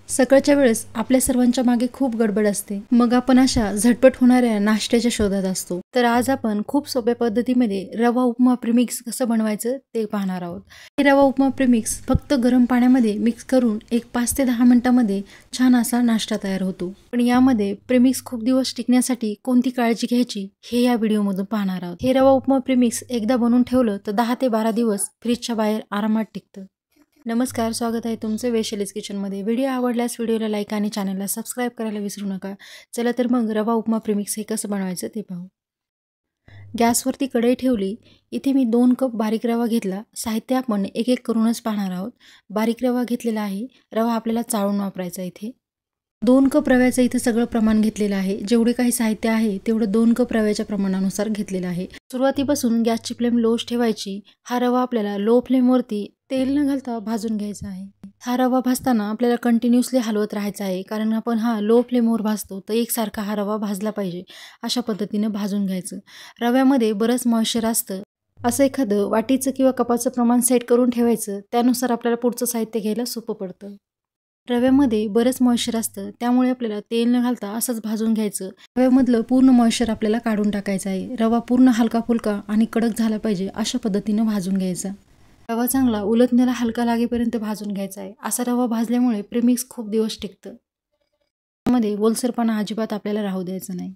सकाळच्या वेळेस आपल्या सर्वांच्या मागे खूप गडबड असते, मग आपण अशा झटपट होणाऱ्या नाश्त्याच्या शोधात असतो। तर आज आपण खूप सोप्या पद्धतीमध्ये रवा उपमा प्रीमिक्स कसं बनवायचं ते पाहणार आहोत। हे रवा उपमा प्रीमिक्स फक्त गरम पाण्यामध्ये मिक्स करून एक 5 ते 10 मिनिटांमध्ये छान असा नाश्ता तयार होतो। पण यामध्ये प्रीमिक्स खूप दिवस टिकण्यासाठी कोणती काळजी घ्यायची हे या व्हिडिओमधून पाहणार आहोत। हे रवा उपमा प्रीमिक्स एकदा बनवून ठेवलं तर 10 ते 12 दिवस फ्रीजच्या बाहेर आरामात टिकतं। नमस्कार, स्वागत आहे तुमचे वैशालीज किचनमध्ये। व्हिडिओ आवडल्यास व्हिडिओला लाईक आणि चॅनलला सबस्क्राईब करायला विसरू नका। चला तर मग रवा उपमा प्रीमिक्स हे कसं बनवायचं ते पाहू। गॅसवरती कढई ठेवली। इथे मी 2 कप बारीक रवा घेतला। साहित्य आपण एक एक करूनच पाहणार आहोत। बारीक रवा घेतलेला आहे। रवा आपल्याला चाळून वापरायचा इथे। 2 कप रव्याचं इथे सगळं प्रमाण घेतलेलं आहे। जेवढे काही साहित्य आहे तेवढं 2 कप रव्याच्या प्रमाणानुसार घेतलेलं आहे। सुरुवातीपासून गॅसची फ्लेम लोच ठेवायची। हा रवा आपल्याला लो फ्लेमवरती तेल न घालता भाजून घ्यायचा आहे। हा रवा भाजताना आपल्याला कंटिन्युअसली हलवत राहायचा आहे, कारण आपण हा लो फ्लेमवर भाजतो तर एकसारखा हा रवा भाजला पाहिजे। अशा पद्धतीने भाजून घ्यायचं। रव्यामध्ये बरंच मॉइश्चर असतं। असं एखादं वाटीचं किंवा कपाचं प्रमाण सेट करून ठेवायचं, त्यानुसार आपल्याला पुढचं साहित्य घ्यायला सोपं पडतं। रव्यामध्ये बरंच मॉइश्चर असतं, त्यामुळे आपल्याला तेल न घालता असंच भाजून घ्यायचं। रव्यामधलं पूर्ण मॉइश्चर आपल्याला काढून टाकायचं आहे। रवा पूर्ण हलका फुलका आणि कडक झाला पाहिजे अशा पद्धतीनं भाजून घ्यायचा। रवा चांगला उलटण्याला हलका लागेपर्यंत भाजून घ्यायचा आहे। असा रवा भाजल्यामुळे प्रीमिक्स खूप दिवस टिकतं। त्यामध्ये ओलसरपणा अजिबात आपल्याला राहू द्यायचा नाही।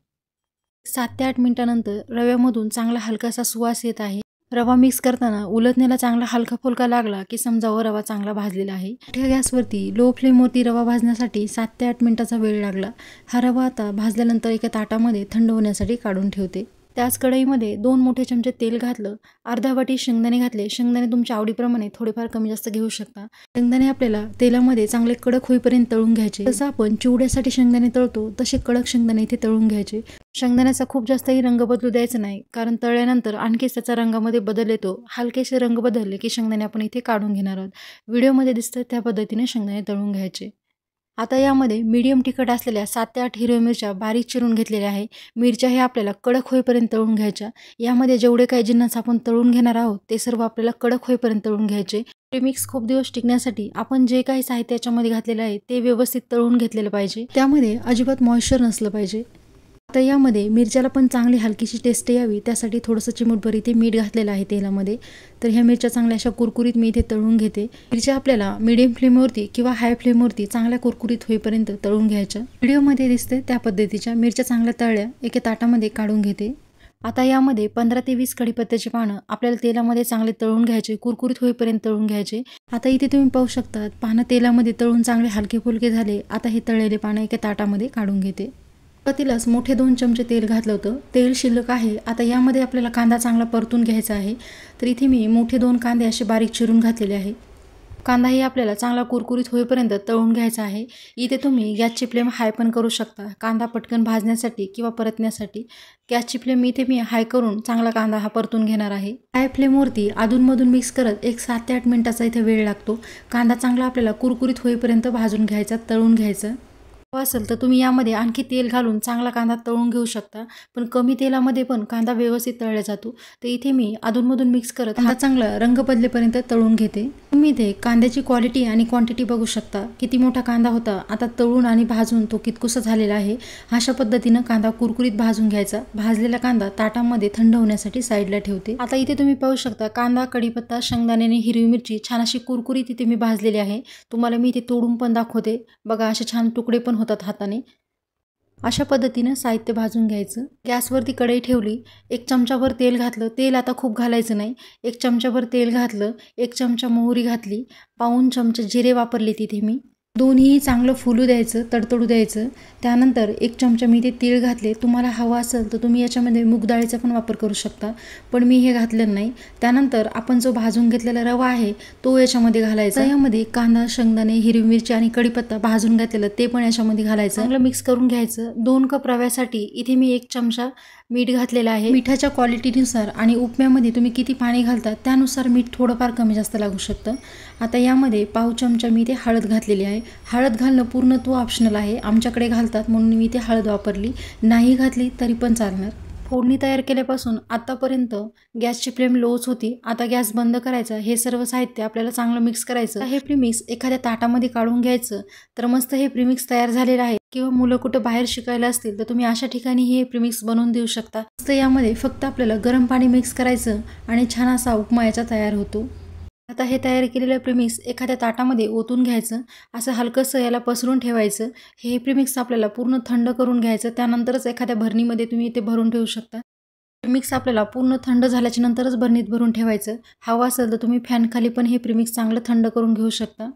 7 ते 8 मिनिटांनंतर रव्यामधून चांगला हलकासा सुवास येत आहे। रवा मिक्स करताना उलटण्याला चांगला हलका फुलका लागला की समजावं रवा चांगला भाजलेला आहे। मोठ्या गॅसवरती लो फ्लेमवरती रवा भाजण्यासाठी 7 ते 8 मिनिटाचा वेळ लागला। हा रवा आता भाजल्यानंतर एका ताटामध्ये थंड होण्यासाठी काढून ठेवते। त्याच कढईमध्ये 2 मोठे चमचे तेल घातलं। अर्धा वाटी शेंगदाणे घातले। शेंगदाणे तुमच्या आवडीप्रमाणे थोडेफार कमी जास्त घेऊ शकता। शेंगदाणे आपल्याला तेलामध्ये चांगले कडक होईपर्यंत तळून घ्यायचे। जसं आपण चिवड्यासाठी शेंगदाणे तळतो तसे कडक शेंगदाणे इथे तळून घ्यायचे। शेंगदाण्याचा खूप जास्तही रंग बदलू द्यायचा नाही, कारण तळल्यानंतर आणखीच त्याचा रंगामध्ये बदल येतो। हलकेसे रंग बदलले की शेंगदाणे आपण इथे काढून घेणार आहोत। व्हिडिओमध्ये दिसतं त्या पद्धतीने शेंगदाणे तळून घ्यायचे। आता यामध्ये मीडियम तिखट असलेल्या 7 ते 8 हिरव्या मिरच्या बारीक चिरून घेतलेल्या आहे। मिरच्या हे आपल्याला कडक होईपर्यंत तळून घ्यायच्या। यामध्ये जेवढे काही जिन्नस आपण तळून घेणार आहोत ते सर्व आपल्याला कडक होईपर्यंत तळून घ्यायचे। प्रीमिक्स खूप दिवस टिकण्यासाठी आपण जे काही साहित्य याच्यामध्ये घातलेलं आहे ते व्यवस्थित तळून घेतलेलं पाहिजे। त्यामध्ये अजिबात मॉइश्चर नसलं पाहिजे। आता यामध्ये मिरच्याला पण चांगली हलकीशी टेस्ट यावी त्यासाठी थोडंसं चिमूटभर इथे मीठ घातलेलं आहे तेलामध्ये। तर ह्या मिरच्या चांगल्या अशा कुरकुरीत मी इथे तळून घेते। मिरच्या आपल्याला मीडियम फ्लेमवरती किंवा हाय फ्लेमवरती चांगल्या कुरकुरीत होईपर्यंत तळून घ्यायच्या। व्हिडिओमध्ये दिसते त्या पद्धतीच्या मिरच्या चांगल्या तळल्या एका ताटामध्ये काढून घेते। आता यामध्ये 15 ते 20 कढीपत्त्याची पानं आपल्याला तेलामध्ये चांगले तळून घ्यायचे, कुरकुरीत होईपर्यंत तळून घ्यायचे। आता इथे तुम्ही पाहू शकता पानं तेलामध्ये तळून चांगले हलके फुलके झाले। आता हे तळलेले पानं एका ताटामध्ये काढून घेते। सुरुवातीलाच मोठे 2 चमचे तेल घातलं होतं, तेल शिल्लक आहे। आता यामध्ये आपल्याला कांदा चांगला परतून घ्यायचा आहे। तर इथे मी मोठे 2 कांदे असे बारीक चिरून घातलेले आहे। कांदाही आपल्याला चांगला कुरकुरीत होईपर्यंत तळून घ्यायचा आहे। इथे तुम्ही गॅसची फ्लेम हाय पण करू शकता, कांदा पटकन भाजण्यासाठी किंवा परतण्यासाठी। गॅसची फ्लेम इथे मी हाय करून चांगला कांदा हा परतून घेणार आहे। हाय फ्लेमवरती अधूनमधून मिक्स करत एक 7 ते 8 मिनिटाचा इथे वेळ लागतो। कांदा चांगला आपल्याला कुरकुरीत होईपर्यंत भाजून घ्यायचा, तळून घ्यायचा। असेल तर तुम्ही यामध्ये आणखी तेल घालून चांगला कांदा तळून घेऊ शकता, पण कमी तेलामध्ये पण कांदा व्यवस्थित तळला जातो। तर इथे मी अधूनमधून मिक्स करत कांदा चांगला रंग बदलेपर्यंत तळून घेते। तुम्ही इथे कांद्याची क्वालिटी आणि क्वांटिटी बघू शकता, किती मोठा कांदा होता, आता तळून आणि भाजून तो कितकुसा झालेला आहे। अशा पद्धतीनं कांदा कुरकुरीत भाजून घ्यायचा। भाजलेला कांदा ताटामध्ये थंड होण्यासाठी साईडला ठेवते। आता इथे तुम्ही पाहू शकता कांदा, कढीपत्ता, शेंगदाणे आणि हिरवी मिरची छान अशी कुरकुरीत इथे मी भाजलेली आहे। तुम्हाला मी इथे तोडून पण दाखवते बघा, असे छान तुकडे पण होतात हाताने। अशा पद्धतीनं साहित्य भाजून घ्यायचं। गॅसवरती कढई ठेवली, 1 चमचाभर तेल घातलं। तेल आता खूप घालायचं नाही, 1 चमचाभर तेल घातलं, 1 चमचा मोहरी घातली, पाऊण चमचा जिरे वापरले तिथे मी। दोन्ही चांगलं फुलू द्यायचं, तडतडू द्यायचं। त्यानंतर 1 चमचा मी इथे तीळ घातले। तुम्हाला हवा असेल तर तुम्ही याच्यामध्ये मूग डाळीचा पण वापर करू शकता, पण मी हे घातलं नाही। त्यानंतर आपण जो भाजून घेतलेला रवा आहे तो याच्यामध्ये घालायचा। यामध्ये कांदा, शेंगदाणे, हिरवी मिरची आणि कढीपत्ता भाजून घातलेला ते पण याच्यामध्ये घालायचं। चांगलं मिक्स करून घ्यायचं। 2 कप रव्यासाठी इथे मी 1 चमचा मीठ घातलेलं आहे। मिठाच्या क्वालिटीनुसार आणि उपम्यामध्ये तुम्ही किती पाणी घालता त्यानुसार मीठ थोडंफार कमी जास्त लागू शकतं। आता यामध्ये पाव चमचा मी इथे हळद घातलेली आहे। हळद घालणं पूर्णत्व ऑप्शनल आहे, आमच्याकडे घालतात म्हणून मी इथे हळद वापरली, नाही घातली तरी पण चालणार। फोडणी तयार केल्यापासून आतापर्यंत गॅसची फ्लेम लोच होती. आता गॅस बंद करायचा. हे सर्व साहित्य आपल्याला चांगलं मिक्स करायचं. हे प्रीमिक्स एखाद्या ताटामध्ये काढून घ्यायचं. तर मस्त हे प्रीमिक्स तयार झालेलं आहे. किंवा मुलं कुठं बाहेर शिकायला असतील तर तुम्ही अशा ठिकाणी हे प्रीमिक्स बनवून देऊ शकता. तर यामध्ये फक्त आपल्याला गरम पाणी मिक्स करायचं आणि छान असा उपमा याचा तयार होतो. आता हे तयार केलेलं प्रीमिक्स एखाद्या ताटामध्ये ओतून घ्यायचं. असं हलकंसं याला पसरून ठेवायचं. हे प्रीमिक्स आपल्याला पूर्ण थंड करून घ्यायचं. त्यानंतरच एखाद्या भरणीमध्ये तुम्ही ते भरून ठेवू शकता. प्रीमिक्स आपल्याला पूर्ण थंड झाल्याच्या नंतरच भरणीत भरून ठेवायचं. हवं असेल तर तुम्ही फॅनखाली पण हे प्रीमिक्स चांगलं थंड करून घेऊ शकता.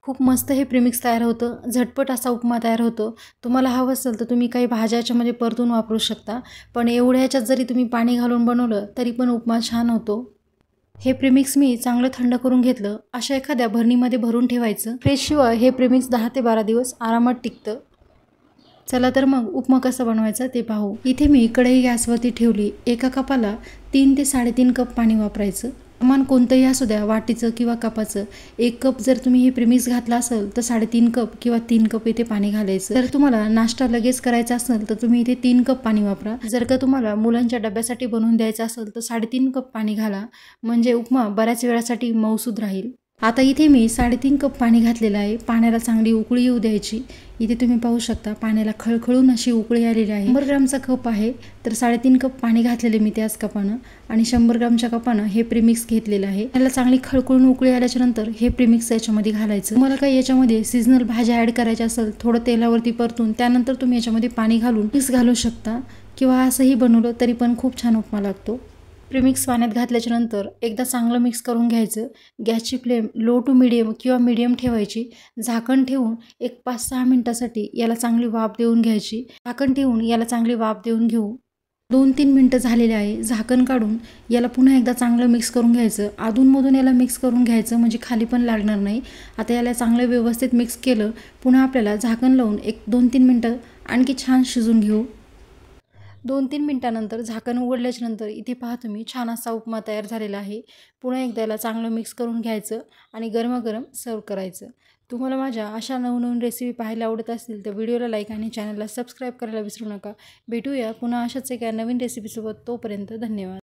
खूप मस्त हे प्रीमिक्स तयार होतं. झटपट असा उपमा तयार होतो. तुम्हाला हवं असेल तर तुम्ही काही भाज्या याच्यामध्ये परतून वापरू शकता. पण एवढ्या ह्याच्यात जरी तुम्ही पाणी घालून बनवलं तरी पण उपमा छान होतो. हे प्रीमिक्स मी चांगलं थंड करून घेतलं. अशा एखाद्या भरणीमध्ये भरून ठेवायचं. फ्रीजशिवाय हे प्रीमिक्स 10 ते 12 दिवस आरामात टिकतं. चला तर मग उपमा कसा बनवायचा ते पाहू. इथे मी कढई गॅसवरती ठेवली. एका कपाला 3 ते 3.5 कप पाणी वापरायचं. प्रमाण कोणतंही असू द्या, वाटीचं किंवा कपाचं. 1 कप जर तुम्ही हे प्रीमिक्स घातला असेल तर 3.5 कप किंवा 3 कप इथे पाणी घालायचं. जर तुम्हाला नाश्ता लगेच करायचा असेल तर तुम्ही इथे 3 कप पाणी वापरा. जर का तुम्हाला मुलांच्या डब्यासाठी बनवून द्यायचं असेल तर 3.5 कप पाणी घाला. म्हणजे उपमा बऱ्याच वेळासाठी मऊसूद राहील. आता इथे मी 3.5 कप पाणी घातलेलं आहे. पाण्याला चांगली उकळी येऊ द्यायची. इथे तुम्ही पाहू शकता पाण्याला खळखळून अशी उकळी आलेली आहे. 100 ग्रामचा कप आहे तर 3.5 कप पाणी घातलेले मी त्याच कपानं आणि 100 ग्रामच्या कपानं हे प्रीमिक्स घेतलेलं आहे. त्याला चांगली खळखळून उकळी आल्याच्या नंतर हे प्रीमिक्स याच्यामध्ये घालायचं. तुम्हाला काही याच्यामध्ये सीझनल भाज्या ॲड करायच्या असेल थोडं तेलावरती परतून त्यानंतर तुम्ही याच्यामध्ये पाणी घालून मिक्स घालू शकता किंवा असंही बनवलं तरी पण खूप छान उपमा लागतो. प्रीमिक्स पाण्यात घातल्याच्या नंतर एकदा चांगलं मिक्स करून घ्यायचं. गॅसची फ्लेम लो टू मीडियम किंवा मीडियम ठेवायची. झाकण ठेवून एक 5-6 मिनिटासाठी याला चांगली वाफ देऊन घ्यायची. झाकण ठेवून याला चांगली वाफ देऊन घेऊ. 2-3 मिनिटं झालेले आहे. झाकण काढून याला पुन्हा एकदा चांगलं मिक्स करून घ्यायचं. अधूनमधून याला मिक्स करून घ्यायचं म्हणजे खाली पण लागणार नाही. आता याला चांगलं व्यवस्थित मिक्स केलं. पुन्हा आपल्याला झाकण लावून एक 2-3 मिनिटं आणखी छान शिजून घेऊ. 2-3 मिनिटानंतर झाकण उघडल्याच्या नंतर इथे पहा तुम्ही छान असा उपमा तयार झालेला आहे. पुन्हा एकदा याला चांगलं मिक्स करून घ्यायचं आणि गरमागरम सर्व करायचं. तुम्हाला माझ्या अशा नवनवीन रेसिपी पाहायला आवडत असतील तर व्हिडिओला लाईक आणि चॅनलला सबस्क्राईब करायला विसरू नका. भेटूया पुन्हा अशाच एका नवीन रेसिपीसोबत. तोपर्यंत धन्यवाद.